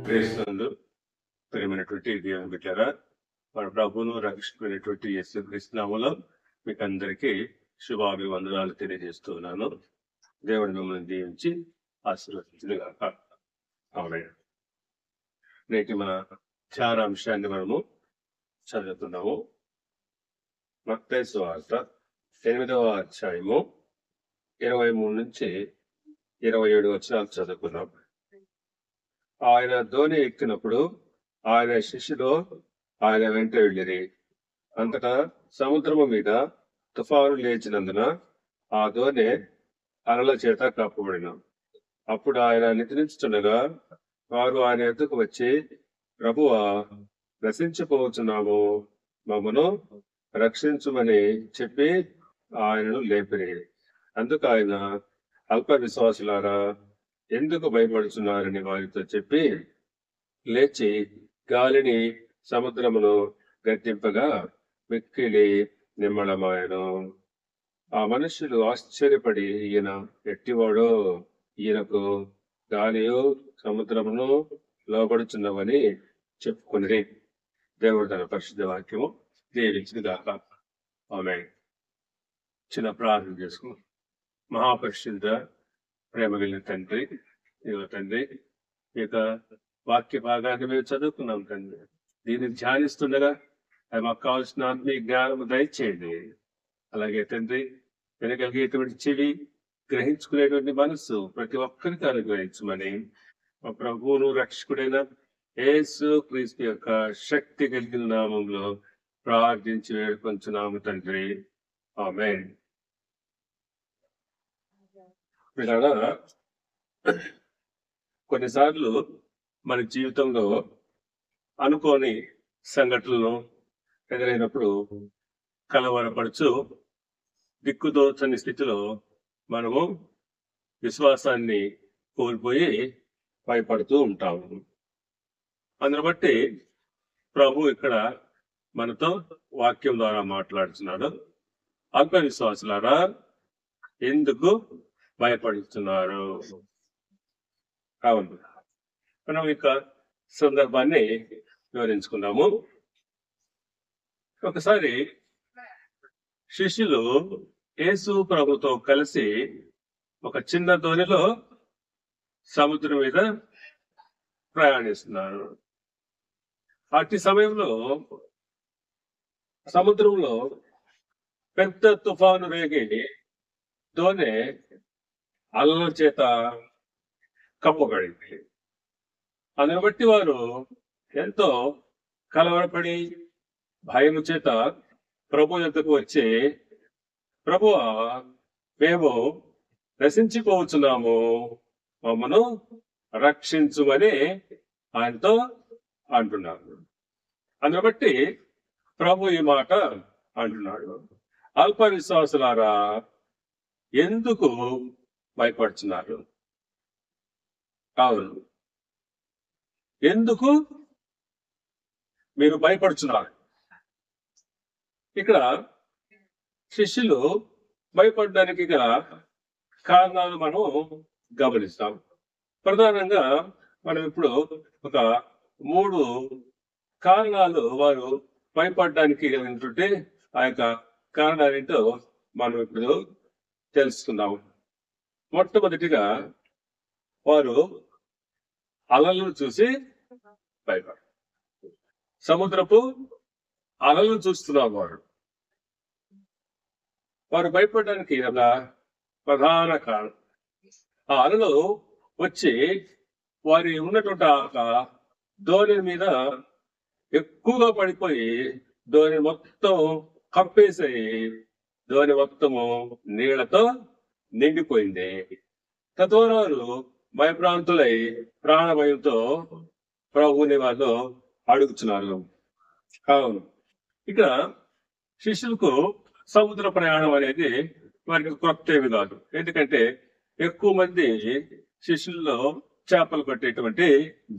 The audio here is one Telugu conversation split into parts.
క్రీస్తునందు ప్రియమైనటువంటి దేవుని బిడ్డలారా, మన ప్రభువును రక్షకుడైనటువంటి యేసుక్రీస్తు నామములో మీకు అందరికీ శుభాభివందనాలు తెలియజేస్తున్నాను. దేవుడు మిమ్మల్ని దీవించి ఆశీర్వదించుగాక. ఆమేన్. నేటి మన ధ్యానాంశాన్ని మనము చదువుతున్నాము. మత్తయి సువార్త 8వ అధ్యాయము 23 నుంచి 27 వచనాలు చదువుకున్నాం. ఆయన ధోని ఎక్కినప్పుడు ఆయన శిష్యులు ఆయన వెంట వెళ్ళిరి. అంతటా సముద్రము మీద తుఫాను లేచినందున ఆ ధోని అలల చేత కప్పబడిన. అప్పుడు ఆయన నిద్రించుచుండగా వారు ఆయన ఎద్దుకు వచ్చి, ప్రభువా, నశించిపోతున్నాము, మమ్మను రక్షించుమని చెప్పి ఆయనను లేపిరి. అందుకు ఆయన, అల్ప విశ్వాసులారా, ఎందుకు భయపడుతున్నారని వారితో చెప్పి లేచి గాలిని సముద్రమును గద్దింపగా మిక్కిలి నిమ్మళమాయను. ఆ మనుషులు ఆశ్చర్యపడి, ఈయన ఎట్టివాడో, ఈయనకు గాలియు సముద్రమును లోబడుచున్నవని చెప్పుకుని దేవుడు తన పరిశుద్ధ వాక్యము దీవించిన గాక. ఆమేన్. చిన్న ప్రార్థన చేసుకుని. మహాపరిశుద్ధ ప్రేమ కలిగిన తండ్రి, తండ్రి, ఈ యొక్క వాక్య భాగాన్ని మేము చదువుకున్నాం తండ్రి. దీన్ని ధ్యానిస్తుండగా అది మాకు కావాల్సిన ఆత్మీయ జ్ఞానము దయచేయండి. అలాగే తండ్రి, వినగలిగేటువంటి చెవి, గ్రహించుకునేటువంటి మనస్సు ప్రతి ఒక్కరికి అనుగ్రహించమని మా ప్రభువును రక్షకుడైన యేసు క్రీస్తు యొక్క శక్తి కలిగిన నామంలో ప్రార్థించి వేడుకొంచున్నాము తండ్రి. ఆమేన్. కొన్నిసార్లు మన జీవితంలో అనుకోని సంఘటనలు ఎదురైనప్పుడు కలవరపడుచు దిక్కుదోచని స్థితిలో మనము విశ్వాసాన్ని కోల్పోయి భయపడుతూ ఉంటాము. అందును బట్టి ప్రభు ఇక్కడ మనతో వాక్యం ద్వారా మాట్లాడుతున్నాడు. అల్ప విశ్వాసులారా, ఎందుకు భయపడుతున్నారు? అవును, మనం ఇక సందర్భాన్ని వివరించుకున్నాము. ఒకసారి శిష్యులు యేసు ప్రభుతో కలిసి ఒక చిన్న ధోనిలో సముద్రం మీద ప్రయాణిస్తున్నారు. అట్టి సమయంలో సముద్రంలో పెద్ద తుఫాను రేగి ధోని అలల చేత కప్పబడింది. అందుని బట్టి వారు ఎంతో కలవరపడి భయం చేత ప్రభు యొద్దకు వచ్చి, ప్రభువా, మేము నశించిపోతున్నాము, మమ్మను రక్షించుమని ఆయనతో అంటున్నారు. అందుని బట్టి ప్రభు ఈ మాట అంటున్నాడు. అల్ప విశ్వాసులారా, ఎందుకు భయపడుతున్నారు? అవును, ఎందుకు మీరు భయపడుతున్నారు? ఇక్కడ శిష్యులు భయపడడానికి గల కారణాలు మనం గమనిస్తాం. ప్రధానంగా మనం ఇప్పుడు ఒక 3 కారణాలు వారు భయపడడానికి కలిగినటువంటి ఆ యొక్క కారణాలేంటో మనం ఇప్పుడు తెలుసుకుందాము. మొట్టమొదటిగా వారు అలలను చూసి భయపడ, సముద్రపు అలలను చూస్తున్నారు. వారు భయపడడానికి ఒక ప్రధాన కారణం, ఆ అలలు వచ్చి వారి ఉన్నటువంటి ఆ ధోని మీద ఎక్కువగా పడిపోయి ధోని మొత్తం కప్పేసి ధోని మొత్తము నీళ్లతో నిండిపోయింది. తద్వారా భయభ్రాంతులై ప్రాణభయంతో ప్రభువుని వాళ్ళు అడుగుతున్నారు. అవును, ఇక్కడ శిష్యులకు సముద్ర ప్రయాణం అనేది వారికి కొత్త ఏమి కాదు. ఎందుకంటే ఎక్కువ మంది శిష్యుల్లో చేపలు పట్టేటువంటి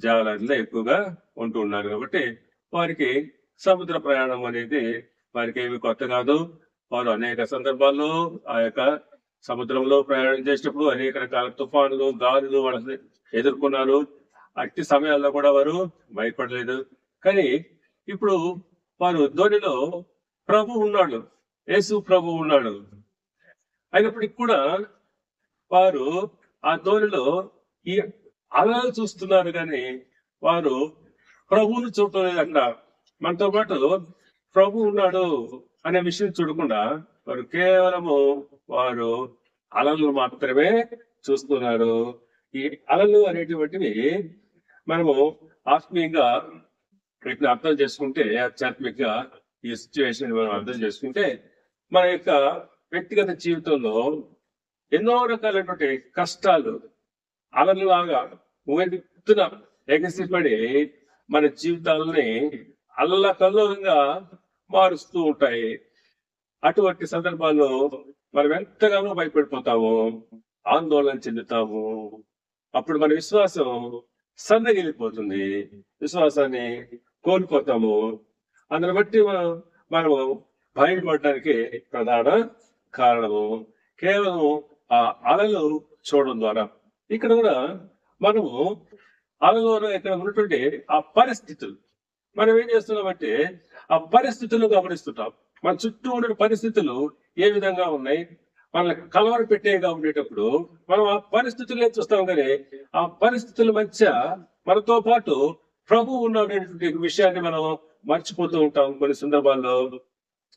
జాలర్లు ఎక్కువగా ఉంటూ ఉన్నారు కాబట్టి వారికి సముద్ర ప్రయాణం అనేది వారికి ఏమి కొత్త కాదు. వారు అనేక సందర్భాల్లో ఆ యొక్క సముద్రంలో ప్రయాణం చేసేటప్పుడు అనేక రకాల తుఫానులు, గాలులు వాళ్ళని ఎదుర్కొన్నారు. అట్టి సమయాల్లో కూడా వారు భయపడలేదు. కానీ ఇప్పుడు వారు ధోనిలో ప్రభు ఉన్నాడు, యేసు ప్రభు ఉన్నాడు. అయినప్పటికీ కూడా వారు ఆ ధోనిలో ఈ అలలు చూస్తున్నారు, కానీ వారు ప్రభువును చూడటం లేదంట. మనతో పాటు ప్రభు ఉన్నాడు అనే విషయం చూడకుండా వారు కేవలము వారు అలలు మాత్రమే చూస్తున్నారు. ఈ అలలు అనేటువంటివి మనము ఆత్మీయంగా వీటిని అర్థం చేసుకుంటే, ఆధ్యాత్మికంగా ఈ సిచ్యువేషన్ మనం అర్థం చేసుకుంటే, మన యొక్క వ్యక్తిగత జీవితంలో ఎన్నో రకాలైనటువంటి కష్టాలు అలలాగా ఉవ్వెత్తున ఎగసిపడి మన జీవితాలని అల్లకల్లోలంగా మారుస్తూ ఉంటాయి. అటువంటి సందర్భాల్లో మనం ఎంతగానో భయపడిపోతాము, ఆందోళన చెందుతాము. అప్పుడు మన విశ్వాసం సన్నగిలిపోతుంది, విశ్వాసాన్ని కోల్పోతాము. అందుని బట్టి మనము భయపడడానికి ప్రధాన కారణము కేవలం ఆ అలలు చూడడం ద్వారా. ఇక్కడ కూడా మనము అలలో ఇక్కడ ఉన్నటువంటి ఆ పరిస్థితులు మనం ఏం చేస్తున్నామంటే ఆ పరిస్థితులను గమనిస్తుంటాం. మన చుట్టూ ఉన్న పరిస్థితులు ఏ విధంగా ఉన్నాయి, మనల్ని కలవర పెట్టేగా ఉండేటప్పుడు మనం ఆ పరిస్థితులే చూస్తాం. కానీ ఆ పరిస్థితుల మధ్య మనతో పాటు ప్రభు ఉన్నటువంటి విషయాన్ని మనం మర్చిపోతూ ఉంటాం కొన్ని సందర్భాల్లో.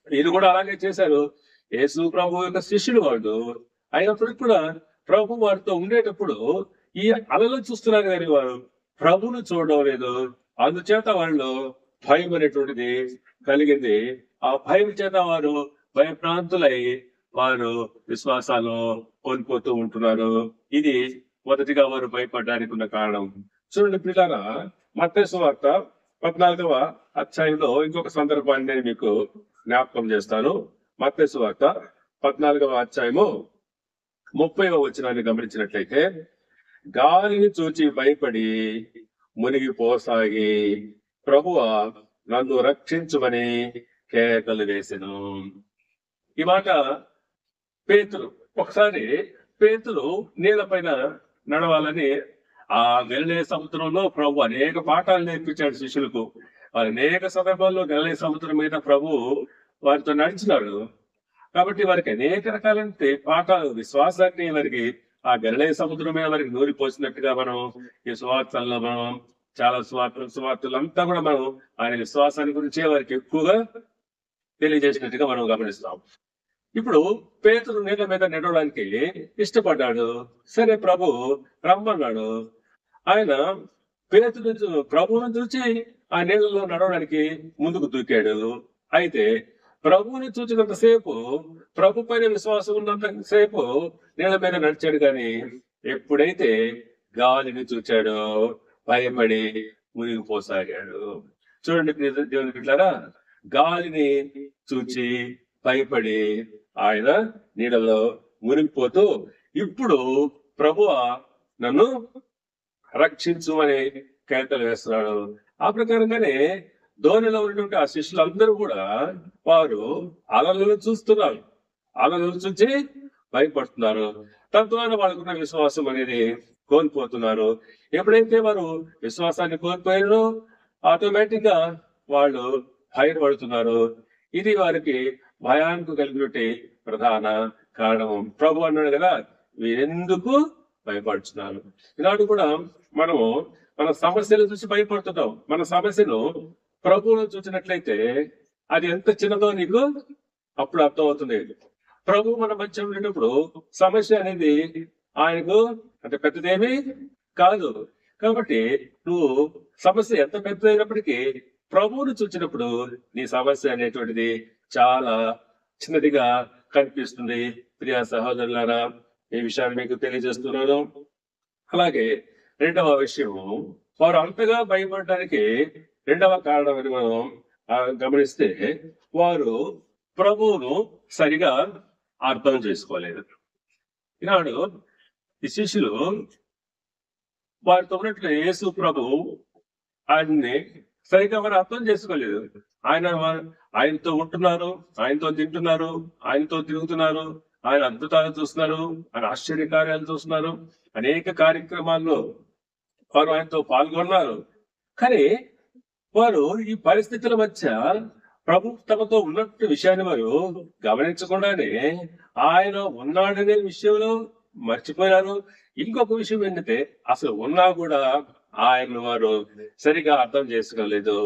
ఇది కూడా అలాగే చేశారు యేసు ప్రభు యొక్క శిష్యులు వాళ్ళు. అయినప్పటికీ కూడా ప్రభు వారితో ఉండేటప్పుడు ఈ అలలు చూస్తున్నారు, కానీ వారు ప్రభువును చూడడం లేదు. అందుచేత వాళ్ళు భయం అనేటువంటిది కలిగింది. ఆ భయం చేత వారు భయప్రాంతులై వారు విశ్వాసాలు కోల్పోతూ ఉంటున్నారు. ఇది మొదటిగా వారు భయపడడానికి ఉన్న కారణం. చూడండి పిల్లారా, మత్తయి సువార్త 14వ అధ్యాయంలో ఇంకొక సందర్భాన్ని నేను మీకు జ్ఞాపకం చేస్తాను. మత్తయి సువార్త 14వ అధ్యాయము 30వ వచనాన్ని గమనించినట్లయితే, గాలిని చూచి భయపడి మునిగిపోసాగి ప్రభువా నన్ను రక్షించుమని కేకలు వేసెను. ఈ మాట పేతురు, ఒకసారి పేతురు నీళ్ళ పైన నడవాలని ఆ గలిలయ సముద్రంలో ప్రభు అనేక పాఠాలు నేర్పించాడు శిష్యులకు. వారు అనేక సందర్భాల్లో గలిలయ సముద్రం మీద ప్రభు వారితో నడిచినాడు. కాబట్టి వారికి అనేక రకాలైన పాఠాలు, విశ్వాసాన్ని వారికి ఆ గలిలయ సముద్రం మీద వారికి నూరి పోసినట్టుగా మనం ఈ సువార్తల్లో మనం చాలా సువార్తలంతా కూడా మనం ఆయన విశ్వాసాన్ని గురించే వారికి ఎక్కువగా తెలియజేసినట్టుగా మనం గమనిస్తాం. ఇప్పుడు పేతురు నీళ్ళ మీద నడవడానికి ఇష్టపడ్డాడు. సరే ప్రభు రమ్మన్నాడు. ఆయన ప్రభువును చూచి ఆ నీళ్ళలో నడవడానికి ముందుకు దూకాడు. అయితే ప్రభువుని చూచినంత సేపు, ప్రభు పైన విశ్వాసం ఉన్నంత సేపు నీళ్ళ మీద నడిచాడు. కానీ ఎప్పుడైతే గాలిని చూచాడో భయపడి మునిగిపోసాగాడు. చూడండి దేవుని బిడ్డలారా, గాలిని చూచి భయపడి ఆయన నీళ్ళలో మునిగిపోతూ ఇప్పుడు ప్రభువా నన్ను రక్షించు అని కేకలు వేస్తున్నాడు. ఆ ప్రకారంగానే ధోనిలో ఉన్నటువంటి ఆ శిష్యులందరూ కూడా వారు అలలను చూస్తున్నారు, అలలను చూసి భయపడుతున్నారు. తద్వారా వాళ్ళకున్న విశ్వాసం అనేది కోల్పోతున్నారు. ఎప్పుడైతే వారు విశ్వాసాన్ని కోల్పోయారో ఆటోమేటిక్ గా వాళ్ళు భయపడుతున్నారు. ఇది వారికి భయానికి కలిగినటువంటి ప్రధాన కారణం. ప్రభు అన్నాడు కదా, వీరెందుకు భయపడుతున్నారు. ఈనాడు కూడా మనము మన సమస్యలు చూసి భయపడుతుంటాం. మన సమస్యను ప్రభువును చూసినట్లయితే అది ఎంత చిన్నదో నీకు అప్పుడు అర్థం అవుతుంది. ప్రభు మన మధ్య ఉండేటప్పుడు సమస్య అనేది ఆయనకు అంత పెద్దదేమీ కాదు. కాబట్టి నువ్వు సమస్య ఎంత పెద్దదైనప్పటికీ ప్రభువును చూసినప్పుడు నీ సమస్య అనేటువంటిది చాలా చిన్నదిగా కనిపిస్తుంది. ప్రియ సహోదరులారా, ఈ విషయాన్ని మీకు తెలియజేస్తున్నాను. అలాగే రెండవ విషయం, వారు అంతగా భయపడటానికి రెండవ కారణం అని మనం గమనిస్తే, వారు ప్రభువును సరిగా అర్థం చేసుకోలేదు. ఈనాడు ఈ శిష్యులు వారితో ఉన్నట్లు యేసు ప్రభు ఆయన్ని సరిగా వారు అర్థం చేసుకోలేదు. ఆయనతో ఉంటున్నారు, ఆయనతో తింటున్నారు, ఆయనతో తిరుగుతున్నారు, ఆయన అద్భుతాలు చూస్తున్నారు, ఆయన ఆశ్చర్య కార్యాలు చూస్తున్నారు, అనేక కార్యక్రమాల్లో వారు ఆయనతో పాల్గొన్నారు. కానీ వారు ఈ పరిస్థితుల మధ్య ప్రభు తమతో ఉన్నట్టు విషయాన్ని వారు గమనించకుండానే ఆయన ఉన్నాడనే విషయంలో మర్చిపోయారు. ఇంకొక విషయం ఏంటంటే అసలు ఉన్నా కూడా ఆయన వారు సరిగా అర్థం చేసుకోలేదు.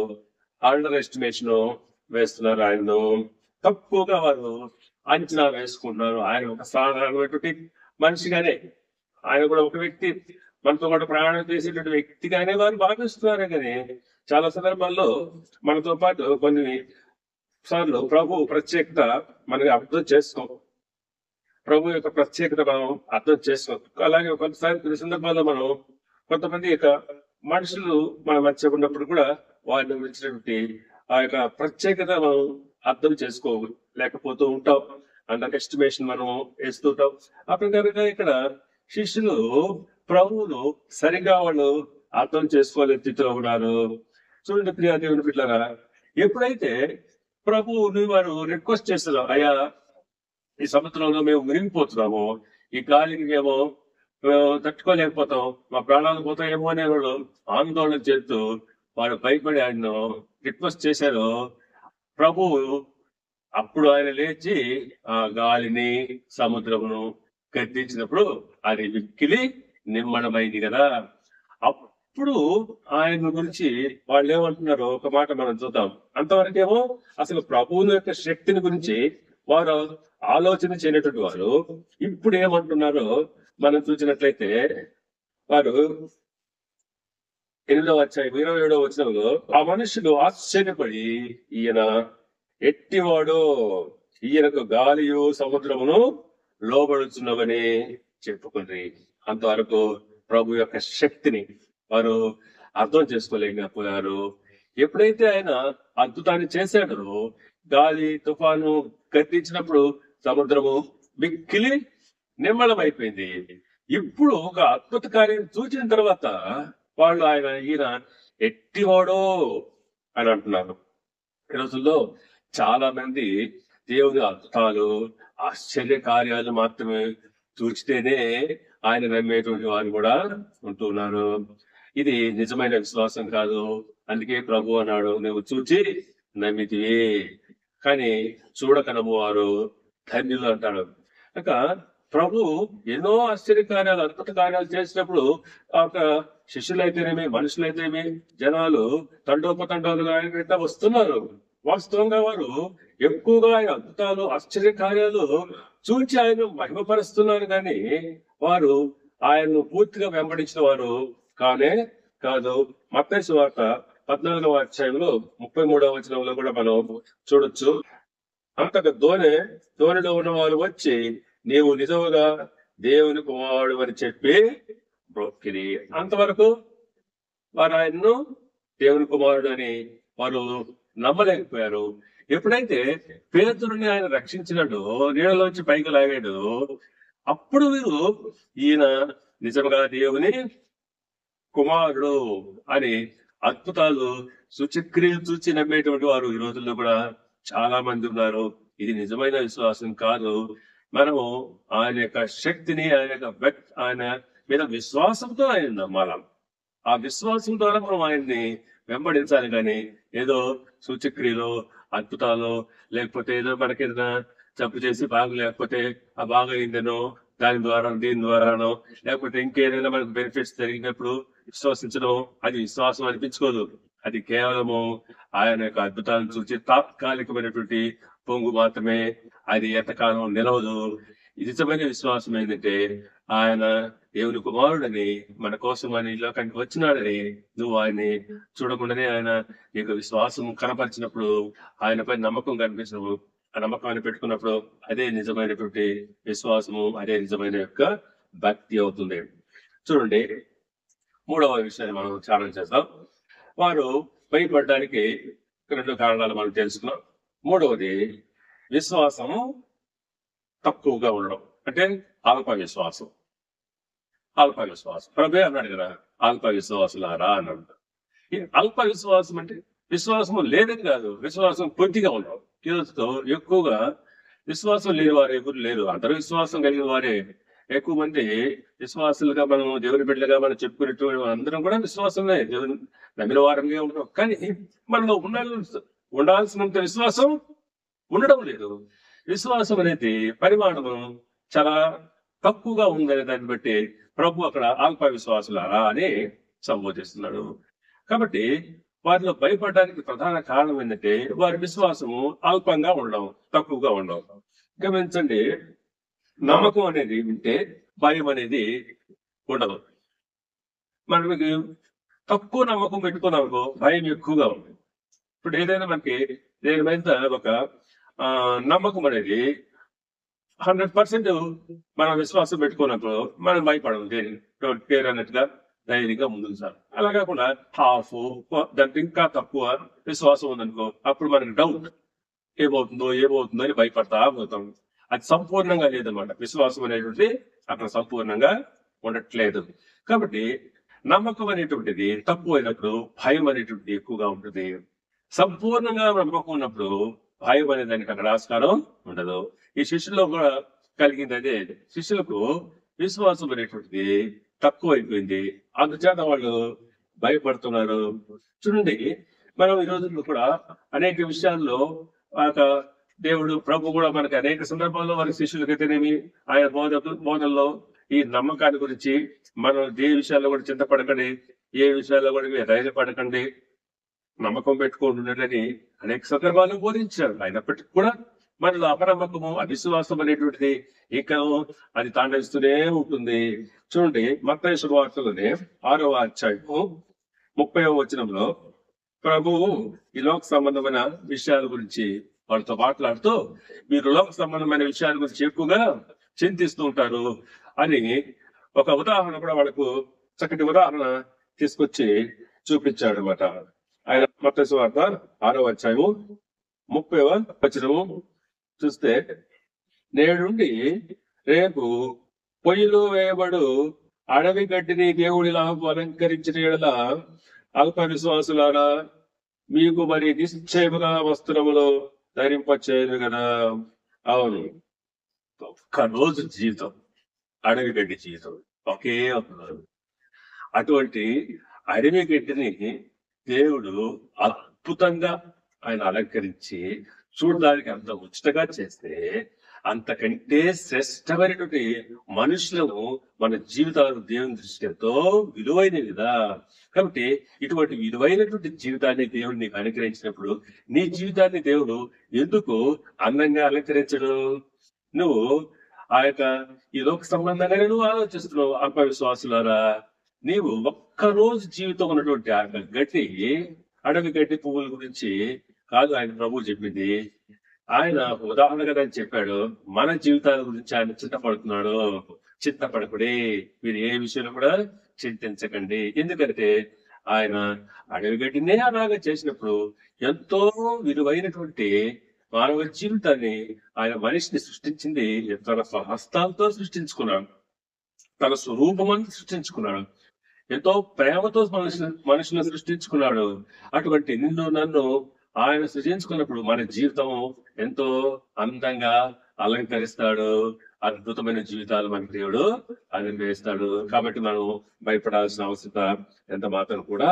అండర్ ఎస్టిమేషన్ వేస్తున్నారు. ఆయనను తక్కువగా వారు అంచనా వేసుకుంటున్నారు. ఆయన ఒక సాధారణమైనటువంటి మనిషిగానే, ఆయన కూడా ఒక వ్యక్తి, మనతో కూడా ప్రయాణం చేసేటువంటి వ్యక్తిగానే వారు భావిస్తున్నారు. కానీ చాలా సందర్భాల్లో మనతో పాటు కొన్ని సార్లు ప్రభు ప్రత్యేకత మనకి అర్థం చేసుకోం. ప్రభు యొక్క ప్రత్యేకత మనం అర్థం చేసుకోం. అలాగే కొంతసారి కొన్ని సందర్భాల్లో మనం కొంతమంది యొక్క మనుషులు మన మధ్య ఉన్నప్పుడు కూడా వారిని గురించినటువంటి ఆ యొక్క ప్రత్యేకత మనం అర్థం చేసుకోలేకపోతూ ఉంటాం. అండర్ ఎస్టిమేషన్ మనం వేస్తూ ఉంటాం. ఆ ప్రకారంగా ఇక్కడ శిష్యులు ప్రభువును సరిగా వాళ్ళు అర్థం చేసుకోలేని స్థితిలో ఉన్నారు. చూడండి ప్రియా దేవుని బిడ్డలారా, ఎప్పుడైతే ప్రభువుని వారు రిక్వెస్ట్ చేస్తారు, అయ్యా ఈ సముద్రంలో మేము మునిగిపోతున్నాము, ఈ గాలికి మేము తట్టుకోలేకపోతాం, మా ప్రాణాలు పోతాయేమో అనే వాళ్ళు ఆందోళన చేస్తూ వారు భయపడి ఆయన రిక్వెస్ట్ చేశారు. ప్రభువు అప్పుడు ఆయన లేచి ఆ గాలిని సముద్రమును గద్దించినప్పుడు అది మిక్కిలి నిమ్మడమైంది కదా. అప్పుడు ఆయన గురించి వాళ్ళు ఏమంటున్నారో ఒక మాట మనం చూద్దాం. అంతవరకేమో అసలు ప్రభువుని యొక్క శక్తిని గురించి వారు ఆలోచన చేయనటువంటి వారు ఇప్పుడు ఏమంటున్నారో మనం చూసినట్లయితే, వారు 8వ అధ్యాయం 27వ వచనంలో ఆ మనుషులు ఆశ్చర్యపడి ఈయన ఎట్టివాడో, ఈయనకు గాలియు సముద్రమును లోబడుచున్నవని చెప్పుకుంది. అంతవరకు ప్రభు యొక్క శక్తిని వారు అర్థం చేసుకోలేకపోయారు. ఎప్పుడైతే ఆయన అద్భుతాన్ని చేశాడో, గాలి తుఫాను గద్దించినప్పుడు సముద్రము మిక్కిలి నిమ్మళం అయిపోయింది. ఇప్పుడు ఒక అద్భుత కార్యం చూసిన తర్వాత వాళ్ళు ఈయన ఎట్టివాడో అని అంటున్నారు. ఈ రోజుల్లో చాలా మంది దేవుని అద్భుతాలు ఆశ్చర్య కార్యాలు మాత్రమే చూచితేనే ఆయన నమ్మేటువంటి వారు కూడా ఉంటున్నారు. ఇది నిజమైన విశ్వాసం కాదు. అందుకే ప్రభు అన్నాడు, నువ్వు చూచి నమ్మితివి కానీ చూడక నమ్మువారు ధన్యులు అంటాడు. ఇక ప్రభు ఎన్నో ఆశ్చర్య కార్యాలు అద్భుత కార్యాలు చేసినప్పుడు ఒక శిష్యులైతేనేమి మనుషులైతేనేమి జనాలు తండోపతండాలుగా ఆయన వెంట వస్తున్నారు. వాస్తవంగా వారు ఎక్కువగా ఆయన అద్భుతాలు ఆశ్చర్య కార్యాలు చూచి ఆయన మహిమపరుస్తున్నారు. కానీ వారు ఆయన్ను పూర్తిగా వెంబడించిన వారు కానే కాదు. మత్తయి సువార్త 14వ అధ్యాయంలో 33వ వచనంలో కూడా మనం చూడొచ్చు. అంతగా ధోనిలో ఉన్న వారు వచ్చి నీవు నిజముగా దేవుని కుమారుడు అని చెప్పి బ్రొక్కిరి. అంతవరకు వారు ఆయన్ను దేవుని కుమారుడు అని వారు నమ్మలేకపోయారు. ఎప్పుడైతే పేతురుని ఆయన రక్షించినట్టు నీళ్ళలోంచి పైకి లాగాడు, అప్పుడు వీరు ఈయన నిజంగా దేవుని కుమారుడు అని అద్భుతాలు సూచక్రియలు చూచి నమ్మేటువంటి వారు ఈ రోజుల్లో కూడా చాలా మంది ఉన్నారు. ఇది నిజమైన విశ్వాసం కాదు. మనము ఆయన యొక్క శక్తిని, ఆయన మీద విశ్వాసంతో ఆయన నమ్మాలి. ఆ విశ్వాసం ద్వారా మనం ఆయన్ని వెంబడించాలి. కానీ ఏదో సూచక్రియలు అద్భుతాలు లేకపోతే ఏదో మనకేదైనా జబ్బు చేసి లేకపోతే ఆ బాగా అయిందనో దాని ద్వారా దీని ద్వారానో లేకపోతే ఇంకేదైనా మనకు బెనిఫిట్స్ జరిగినప్పుడు విశ్వసించడం అది విశ్వాసం అనిపించుకోదు. అది కేవలము ఆయన యొక్క అద్భుతాలను చూసి తాత్కాలికమైనటువంటి పొంగు మాత్రమే. అది ఎంతకాలం నిలవదు. నిజమైన విశ్వాసం ఏంటంటే ఆయన దేవుని కుమారుడని మన కోసం ఆయన లోకానికి వచ్చినాడని నువ్వు ఆయన్ని చూడకుండానే ఆయన యొక్క విశ్వాసం కనపరిచినప్పుడు, ఆయనపై నమ్మకం కనిపించినప్పుడు, ఆ నమ్మకాన్ని పెట్టుకున్నప్పుడు అదే నిజమైనటువంటి విశ్వాసము, అదే నిజమైన యొక్క భక్తి అవుతుంది. చూడండి, 3వ విషయాన్ని మనం ధ్యానం చేద్దాం. వారు భయపడడానికి 2 కారణాలు మనం తెలుసుకున్నాం. 3వది విశ్వాసం తక్కువగా ఉండడం, అంటే అల్ప విశ్వాసం. ప్రభే అన్నాడు కదా, అల్ప విశ్వాసులారా అన్నాడు. ఈ అల్ప విశ్వాసం అంటే విశ్వాసము లేదని కాదు, విశ్వాసం కొద్దిగా ఉండడం. ఈరోజుతో ఎక్కువగా విశ్వాసం లేని వారు ఎవరు లేరు. అందరూ విశ్వాసం కలిగిన వారే. ఎక్కువ మంది విశ్వాసులుగా మనం దేవుని బిడ్డలుగా మనం చెప్పుకునేట్టు అందరం కూడా విశ్వాసమే, దేవుని నమ్మిన వారంగా ఉన్నాం. కానీ మనలో ఉండాల్సినంత విశ్వాసం ఉండడం లేదు. విశ్వాసం అనేది పరిమాణము చాలా తక్కువగా ఉందనే దాన్ని బట్టి ప్రభు అక్కడ అల్ప విశ్వాసులారా అని సంబోధిస్తున్నాడు. కాబట్టి వారిలో భయపడడానికి ప్రధాన కారణం ఏంటంటే వారి విశ్వాసము అల్పంగా ఉండడం, తక్కువగా ఉండడం. గమనించండి, నమ్మకం అనేది ఉంటే భయం అనేది ఉండదు. మనకి తక్కువ నమ్మకం పెట్టుకున్నామనుకో భయం ఎక్కువగా ఉంది. ఇప్పుడు ఏదైనా మనకి దేని మీద ఒక నమ్మకం అనేది 100% మనం విశ్వాసం పెట్టుకున్నప్పుడు మనం భయపడము, దేని పేరు అన్నట్టుగా ధైర్యంగా ముందుకు సార్. అలా కాకుండా హాఫ్ దానికి ఇంకా తక్కువ విశ్వాసం ఉందనుకో, అప్పుడు మనకి డౌట్ ఏమవుతుందో అని భయపడతా పోతాం. అది సంపూర్ణంగా లేదనమాట. విశ్వాసం అనేటువంటిది అక్కడ సంపూర్ణంగా ఉండట్లేదు. కాబట్టి నమ్మకం అనేటువంటిది తక్కువైనప్పుడు భయం అనేటువంటిది ఎక్కువగా ఉంటుంది. సంపూర్ణంగా నమ్మకం ఉన్నప్పుడు భయం అనే దానికి అక్కడ ఆస్కారం ఉండదు. ఈ శిష్యుల్లో కూడా కలిగింది అదే. శిష్యులకు విశ్వాసం అనేటువంటిది తక్కువ అయిపోయింది, అందుచేత వాళ్ళు భయపడుతున్నారు. చూడండి, మనం ఈ రోజుల్లో కూడా అనేక విషయాల్లో దేవుడు ప్రభు కూడా మనకి అనేక సందర్భాల్లో వారి శిష్యులకైతేనేమి ఆయన బోధనలో ఈ నమ్మకాన్ని గురించి మనం ఏ విషయాల్లో కూడా చింతపడకండి, ఏ విషయాల్లో కూడా మీరు ధైర్యపడకండి, నమ్మకం పెట్టుకుంటున్నట్లని అనేక సందర్భాల్లో బోధించారు. అయినప్పటికీ కూడా మనలో అపనమ్మకము, అవిశ్వాసం అనేటువంటిది ఇంకా అది తాండవిస్తూనే ఉంటుంది. చూడండి, మత్తయి శుభవార్తలోనే 6వ అధ్యాయము 30వ వచనంలో ప్రభువు ఈ లోక సంబంధమైన విషయాల గురించి వాళ్ళతో మాట్లాడుతూ, మీరు లోక సంబంధమైన విషయాల గురించి ఎక్కువగా చింతిస్తూ ఉంటారు అని ఒక ఉదాహరణ కూడా వాళ్ళకు చక్కటి ఉదాహరణ తీసుకొచ్చి చూపించాడు అనమాట. ఆయన మత్తయి సువార్త 6వ అధ్యాయము 30వ వచనము చూస్తే, నేడుండి రేపు పొయ్యిలో వేయబడు అడవి గడ్డిని దేవుడిలాగా అలంకరించిన యెడల అల్ప విశ్వాసులారా, మీకు మరి నిశ్చయముగా వస్త్రములో ధరింపచేయను కదా. అవును, ఒక్క రోజు జీవితం, అడవి గడ్డి జీవితం ఒకే ఒక్కరోజు. అటువంటి అడవి గడ్డిని దేవుడు అద్భుతంగా ఆయన అలంకరించి చూడడానికి అంత ఉచితంగా చేస్తే, అంతకంటే శ్రేష్టమైనటువంటి మనుషులను మన జీవితాలు దేవుని దృష్టి ఎంతో విలువైనవి కదా. కాబట్టి ఇటువంటి విలువైనటువంటి జీవితాన్ని దేవుడు నీకు అనుగ్రహించినప్పుడు నీ జీవితాన్ని దేవుడు ఎందుకు అందంగా అలంకరించడు? నువ్వు ఆ యొక్క ఈ లోక సంబంధంగానే నువ్వు ఆలోచిస్తున్నావు. అల్ప విశ్వాసులారా, నీవు ఒక్కరోజు జీవితం ఉన్నటువంటి ఆ గడ్డి, అడవి గడ్డి పువ్వుల గురించి కాదు ఆయన ప్రభువు చెప్పింది. ఆయన ఉదాహరణగా దాన్ని చెప్పాడు. మన జీవితాల గురించి ఆయన చింతపడుతున్నాడు. చింతపడకుడి, మీరు ఏ విషయంలో కూడా చింతించకండి. ఎందుకంటే ఆయన అడవి గడ్డినే అలాగా చేసినప్పుడు ఎంతో విలువైనటువంటి మానవ జీవితాన్ని ఆయన మనిషిని సృష్టించింది తన హస్తాలతో సృష్టించుకున్నాడు, తన స్వరూపమని సృష్టించుకున్నాడు, ఎంతో ప్రేమతో మనుషులను సృష్టించుకున్నాడు. అటువంటి నిన్ను నన్ను ఆయన సృజించుకున్నప్పుడు మన జీవితం ఎంతో అందంగా అలంకరిస్తాడు. అద్భుతమైన జీవితాలు మనకి దేవుడు అనుగ్రహిస్తాడు. కాబట్టి మనం భయపడాల్సిన అవసరం ఎంత మాత్రం కూడా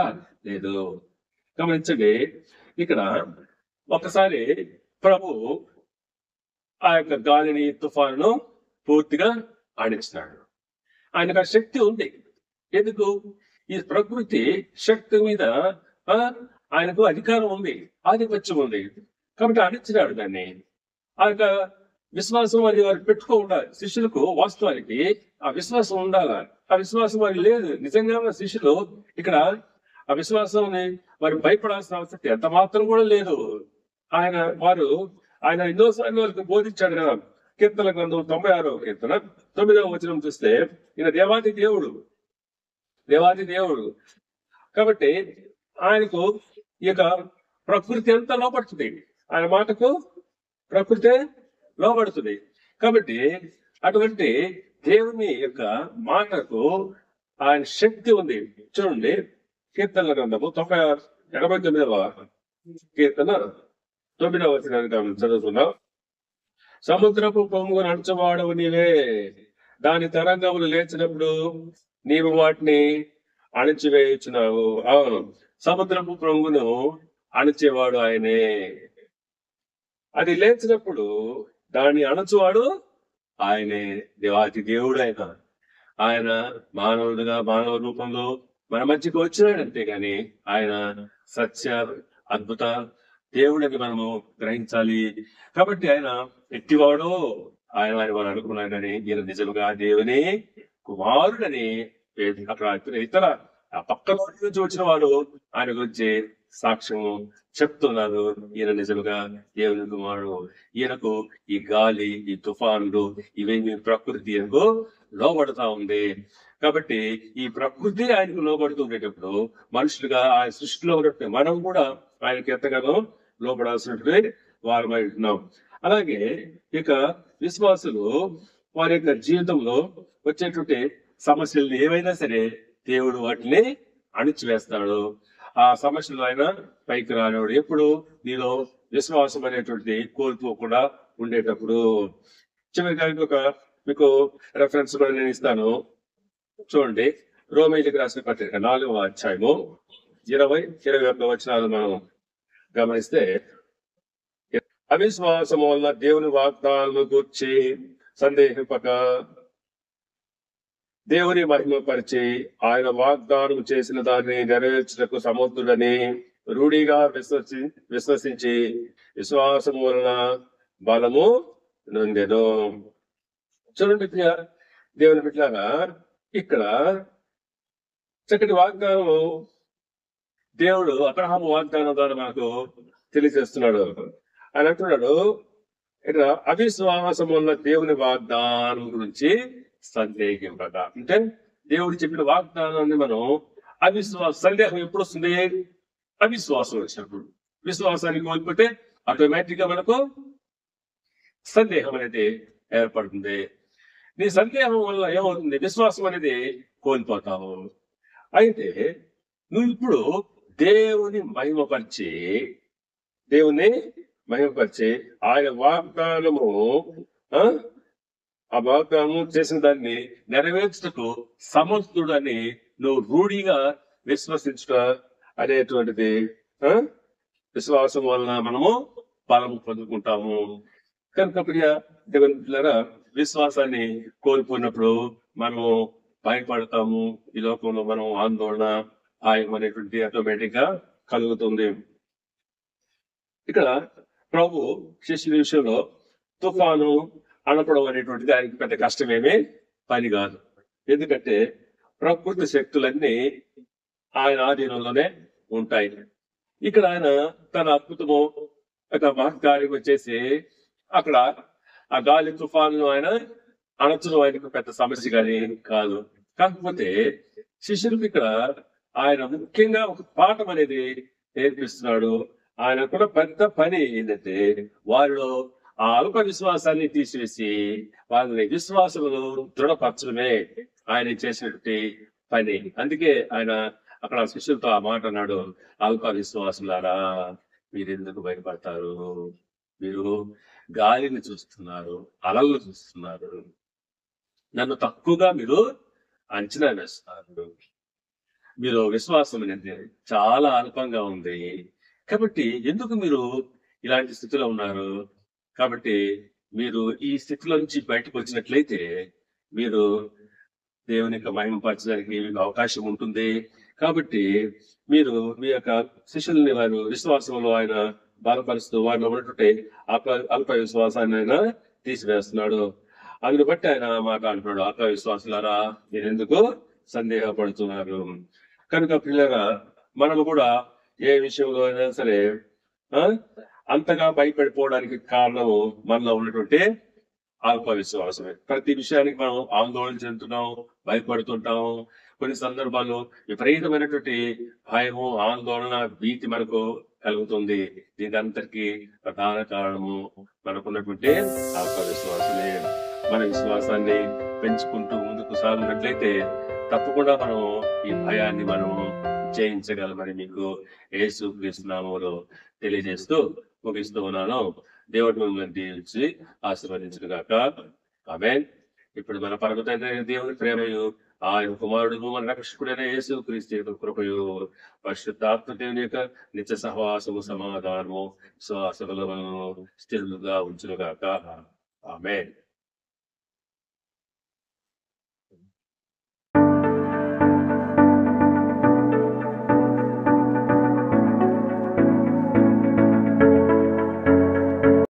లేదు. గమనించండి, ఇక్కడ ఒకసారి ప్రభు ఆ యొక్క గాలిని, తుఫానును పూర్తిగా ఆడించినాడు. ఆయనకు ఆ శక్తి ఉంది. ఎందుకు? ఈ ప్రకృతి శక్తి మీద ఆయనకు అధికారం ఉంది, ఆధిపత్యం ఉంది. కాబట్టి అణించినాడు దాన్ని. ఆ యొక్క విశ్వాసం అది వారు పెట్టుకో ఉండాలి. శిష్యులకు వాస్తవానికి ఆ విశ్వాసం ఉండాలి. ఆ విశ్వాసం వారి లేదు. నిజంగా శిష్యులు ఇక్కడ ఆ విశ్వాసం వారు భయపడాల్సిన అవసరం ఎంత మాత్రం కూడా లేదు. ఆయన ఎన్నోసార్లు వాళ్ళకి బోధించాడు కదా. కీర్తన గ్రంథం 96వ కీర్తన 9వ వచనం చూస్తే, ఈయన దేవాది దేవుడు కాబట్టి ఆయనకు ఈ యొక్క ప్రకృతి అంతా లోపడుతుంది. ఆయన మాటకు ప్రకృతి లోపడుతుంది. కాబట్టి అటువంటి దేవుని యొక్క మాటకు ఆయన శక్తి ఉంది. చూడండి, కీర్తనల గ్రంథము 89వ కీర్తన 9వ వచనాన్ని చదువుతున్నాం. సముద్రపు పొంగు నడుచువాడవు నీవే, దాని తరంగములు లేచినప్పుడు నీవు వాటిని అణిచివేయుచున్నావు. అవును, సముద్రపు పొంగును అణిచేవాడు ఆయనే. అది లేచినప్పుడు దాన్ని అణచువాడు ఆయనే. దేవాతి దేవుడు ఆయన మానవుడుగా మానవ రూపంలో మన మధ్యకు వచ్చినాడు, అంతేగాని ఆయన సత్య అద్భుత దేవుడని మనము గ్రహించాలి. కాబట్టి ఆయన ఎట్టివాడో ఆయన వారు అనుకున్నాడు, కానీ ఈయన నిజముగా దేవుని కుమారుడని అక్కడ ఇతర ఆ పక్క నుంచి వచ్చిన వారు ఆయన గురించి సాక్ష్యము చెప్తున్నారు. ఈయన నిజముగా దేవుని కుమారుడు. ఈయనకు ఈ గాలి, ఈ తుఫానులు, ఇవేమి ప్రకృతి ఆయనకు లోబడతా ఉంది. కాబట్టి ఈ ప్రకృతి ఆయనకు లోబడుతుండేటప్పుడు మనుషులుగా ఆయన సృష్టిలో ఉన్నట్టు మనం కూడా ఆయనకి ఎంతగానో లోబడాల్సినటువంటి వారమై ఉంటున్నాం. అలాగే ఇక విశ్వాసులు వారి యొక్క జీవితంలో వచ్చేటువంటి సమస్యలు ఏవైనా సరే దేవుడు వాటిని అణిచివేస్తాడు. ఆ సమస్యలు ఆయన పైకి రానివాడు. ఎప్పుడు నీలో విశ్వాసం అనేటువంటిది కోల్పోకుండా ఉండేటప్పుడు. చివరిగా ఇంకొక మీకు రెఫరెన్స్ కూడా నేను ఇస్తాను, చూడండి. రోమీయులకు రాసిన పత్రిక 4వ అధ్యాయము 20-21 వచనాలు మనం గమనిస్తే, అవిశ్వాసము వలన దేవుని వాగ్దానము గూర్చి సందేహింపక దేవుని మహిమపరిచి ఆయన వాగ్దానం చేసిన దాన్ని నెరవేర్చుటకు సమర్థుడని రూఢిగా విశ్వసించి విశ్వాసము వలన బలము నొందెను. చూడండి దేవుని బిడ్డలారా, ఇక్కడ చక్కటి వాగ్దానము దేవుడు అబ్రహాము వాగ్దానం ద్వారా మనకు తెలియజేస్తున్నాడు. ఆయన అంటున్నాడు ఇక్కడ, అవిశ్వాసం వల్ల దేవుని వాగ్దానం గురించి సందేహింపక. అంటే దేవుడు చెప్పిన వాగ్దానాన్ని మనం సందేహం ఎప్పుడు వస్తుంది? అవిశ్వాసం వచ్చినప్పుడు. విశ్వాసాన్ని కోల్పోతే ఆటోమేటిక్ గా మనకు సందేహం అనేది ఏర్పడుతుంది. నీ సందేహం వల్ల ఏమవుతుంది? విశ్వాసం అనేది కోల్పోతావు. అయితే నువ్వు ఇప్పుడు దేవుని మహిమపరిచి ఆయన వాగ్దానము ఆ వాగ్దానము చేసిన దాన్ని నెరవేర్చుటకు సమర్థుడని నువ్వు రూఢిగా విశ్వసించుట అనేటువంటిది విశ్వాసం వలన మనము బలము పొందుకుంటాము. కనుక ప్రియ దేవుని బిడ్డలారా, విశ్వాసాన్ని కోల్పోయినప్పుడు మనము భయపడతాము. ఈ లోకంలో మనం ఆందోళన, భయం అనేటువంటి ఆటోమేటిక్ గా కలుగుతుంది. ఇక్కడ ప్రభు శిష్యుల విషయంలో తుఫాను అనపడం అనేటువంటిది ఆయనకి పెద్ద కష్టమేమీ పని కాదు. ఎందుకంటే ప్రకృతి శక్తులన్నీ ఆయన ఆధీనంలోనే ఉంటాయి. ఇక్కడ ఆయన తన అద్భుతము ఒక మహత్కార్యం వచ్చేసి అక్కడ ఆ గాలి తుఫాను ఆయన అణచడం ఆయనకు పెద్ద సమస్య కానీ కాదు. కాకపోతే శిష్యులకు ఇక్కడ ఆయన ముఖ్యంగా ఒక పాఠం అనేది నేర్పిస్తున్నాడు. ఆయన కూడా పెద్ద పని ఏంటంటే వారిలో ఆ అల్ప విశ్వాసాన్ని తీసివేసి వాళ్ళని విశ్వాసములు దృఢపరచడమే ఆయన చేసినటువంటి పని. అందుకే ఆయన అక్కడ శిష్యులతో ఆ మాట అన్నాడు, అల్ప విశ్వాసులారా మీరెందుకు భయపడతారు? మీరు గాలిని చూస్తున్నారు, అలలు చూస్తున్నారు, నన్ను తక్కువగా మీరు అంచనా వేస్తున్నారు. మీరు విశ్వాసం అనేది చాలా అల్పంగా ఉంది. కాబట్టి ఎందుకు మీరు ఇలాంటి స్థితిలో ఉన్నారు? కాబట్టి మీరు ఈ స్థితిలో నుంచి బయటకు వచ్చినట్లయితే మీరు దేవుని యొక్క మహిమపరచడానికి మీకు అవకాశం ఉంటుంది. కాబట్టి మీరు మీ యొక్క శిష్యుల్ని వారు విశ్వాసంలో ఆయన బలపరుస్తూ వారిలో ఉన్నటువంటి అల్ప విశ్వాసాన్ని ఆయన తీసివేస్తున్నాడు. అందుని బట్టి ఆయన మాట్లాడుతున్నాడు, అల్ప విశ్వాసులారా మీరు ఎందుకు సందేహపడుతున్నారు? కనుక పిల్లరా, మనము కూడా ఏ విషయంలో అయినా సరే అంతగా భయపడిపోవడానికి కారణము మనలో ఉన్నటువంటి అల్ప విశ్వాసమే. ప్రతి విషయానికి మనం ఆందోళన చెందుతున్నాం, భయపడుతుంటాము. కొన్ని సందర్భాల్లో విపరీతమైనటువంటి భయము, ఆందోళన, భీతి మనకు కలుగుతుంది. దీనంతటికీ ప్రధాన కారణము మనకున్నటువంటి అల్ప విశ్వాసమే. మన విశ్వాసాన్ని పెంచుకుంటూ ముందుకు సాగినట్లయితే తప్పకుండా మనం ఈ భయాన్ని మనము జయించగలమని మీకు యేసు క్రీస్తు నామములో తెలియజేస్తూ ముగిస్తూ ఉన్నాను. దేవుడు మిమ్మల్ని దీవించి ఆశీర్వదించును గాక. ఆమేన్. ఇప్పుడు మన పరమ తండ్రి అయిన దేవుని ప్రేమయు, ఆయన కుమారుడు మన రక్షకుడైన యేసు క్రీస్తు యొక్క కృపయు, పరిశుద్ధాత్మ దేవుని యొక్క నిత్య సహవాసము, సమాధానము, శ్వాసములను స్థిరముగా ఉంచునుగాక. ఆమేన్.